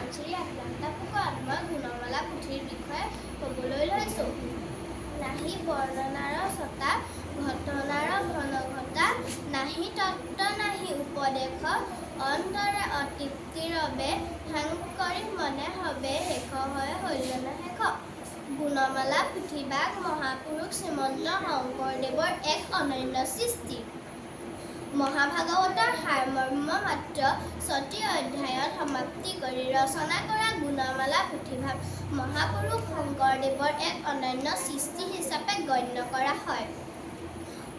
মই শ্ৰী আক্ৰান্তা ফুকন। মই গুণমালা পুথিৰ বিষয়ে ক'বলৈ লৈছোঁ। নাহি বৰ্ণনাৰ ছটা, ঘটনাৰ ঘনঘটা, নাহি তত্ত্ব নাহি উপদেশ, অন্তৰে অতৃপ্তিৰ বাবে, ভাং কৰি মনে হবে, শেষ হয় হৈলনা শেষ। গুণমালা পুথিভাগ মহাপুৰুষ শ্ৰীমন্ত শংকৰদেৱৰ এক অনন্য সৃষ্টি। মহাভাগৱতৰ সাৰমৰ্ম মাত্ৰ ৬টি অধ্যায়ত সমাপ্তি কৰি ৰচনা কৰা গুণমালা পুথিভাগ মহাপুৰুষ শংকৰদেৱৰ এক অনন্য সৃষ্টি হিচাপে গণ্য কৰা হয়।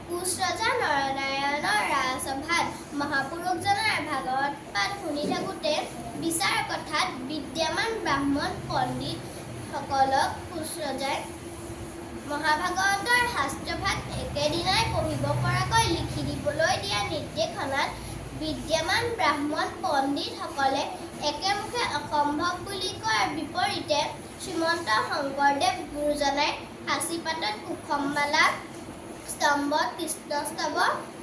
কোঁচ ৰজা নৰনাৰায়ণৰ ৰাজসভাত মহাপুৰুষজনাৰ ভাগৱত পাঠ শুনি থাকোঁতে বিচাৰ কথাত বিদ্যমান ব্ৰাহ্মণ পণ্ডিতসকলক কোঁচ ৰজাই মহাভাগৱতৰ শাস্ত্ৰভাগ একেদিনাই পঢ়িব পৰাকৈ লিখি দিবলৈ দিয়া নিৰ্দেশনাত বিদ্যমান ব্ৰাহ্মণ পণ্ডিতসকলে একেমুখে অসম্ভৱ বুলি কোৱাৰ বিপৰীতে শ্ৰীমন্ত শংকৰদেৱ গুৰুজনাই সাঁচিপাতত কুসুমমালা, স্তম্ভত কৃষ্ণস্তৱ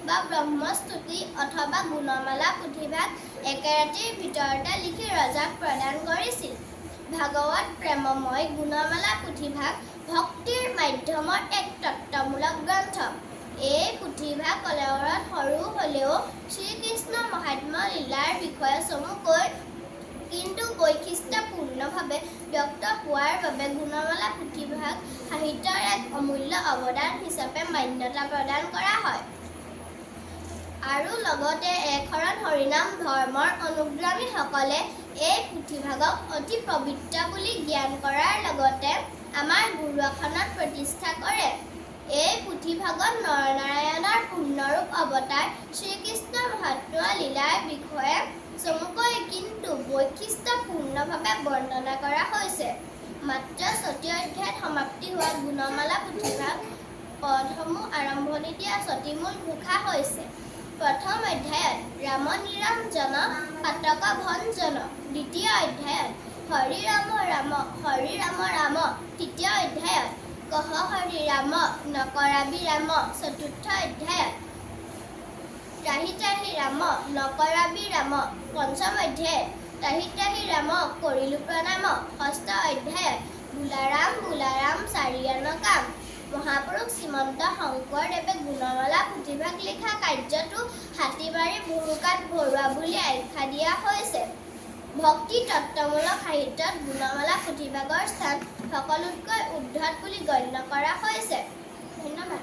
বা ব্ৰহ্মস্তুতি অথবা গুণমালা পুথিভাগ একেৰাতিৰ ভিতৰতে লিখি ৰজাক প্ৰদান কৰিছিল। ভাগৱত প্ৰেমময় গুণমালা পুথিভাগ ভক্তিৰ মাধ্যমৰ এক তত্ত্বমূলক গ্ৰন্থ। এই পুথিভাগ কলেবৰত সৰু হ'লেও শ্ৰীকৃষ্ণ মহাত্ম্য লীলাৰ বিষয়ে চমুকৈ কিন্তু বৈশিষ্ট্যপূৰ্ণভাৱে ব্যক্ত হোৱাৰ বাবে গুণমালা পুথিভাগ সাহিত্যৰ এক অমূল্য অৱদান হিচাপে মান্যতা প্ৰদান কৰা হয়। আৰু লগতে একশৰণ হৰিনাম ধৰ্মৰ অনুগামীসকলে এই পুথিভাগক অতি পবিত্ৰ বুলি জ্ঞান কৰাৰ লগতে আমাৰ গুৰুআসনত প্ৰতিষ্ঠা কৰে। এই পুথিভাগত নৰনাৰায়ণৰ পূৰ্ণৰূপ অৱতাৰ শ্ৰীকৃষ্ণ মহাত্ম্য লীলাৰ বিষয়ে চমুকৈ কিন্তু বৈশিষ্ট্যপূৰ্ণভাৱে বৰ্ণনা কৰা হৈছে। মাত্ৰ ৬টি অধ্যায়ত সমাপ্তি হোৱা গুণমালা পুথিভাগ পদসমূহ আৰম্ভণি দিয়া ৬টি মূল ঘোষা হৈছে। প্ৰথম অধ্যায়ত ৰাম নিৰঞ্জন পাতক ভঞ্জন, দ্বিতীয় অধ্যায়ত হৰি ৰাম ৰাম হৰি ৰাম ৰাম, তৃতীয় অধ্যায়ত কহ হৰি ৰাম নকৰাবি ৰাম, চতুৰ্থ অধ্যায়ত ত্ৰাহি ত্ৰাহি ৰাম নকৰাবি ৰাম, পঞ্চম অধ্যায়ত ত্ৰাহি ত্ৰাহি ৰাম কৰিলো প্ৰণাম, ষষ্ঠ অধ্যায়ত বোলাৰাম চাৰিয়ান কাম। মহাপুৰুষ শ্ৰীমন্ত শংকৰদেৱে গুণমালা পুথিভাগ লিখা কাৰ্যটো হাতী মাৰি বুৰুকাত ভৰোৱা বুলি আখ্যা দিয়া হৈছে। ভক্তি তত্ত্বমূলক সাহিত্যত গুণমালা পুথিভাগৰ স্থান সকলোতকৈ উদ্ধত বুলি গণ্য কৰা হৈছে। ধন্যবাদ।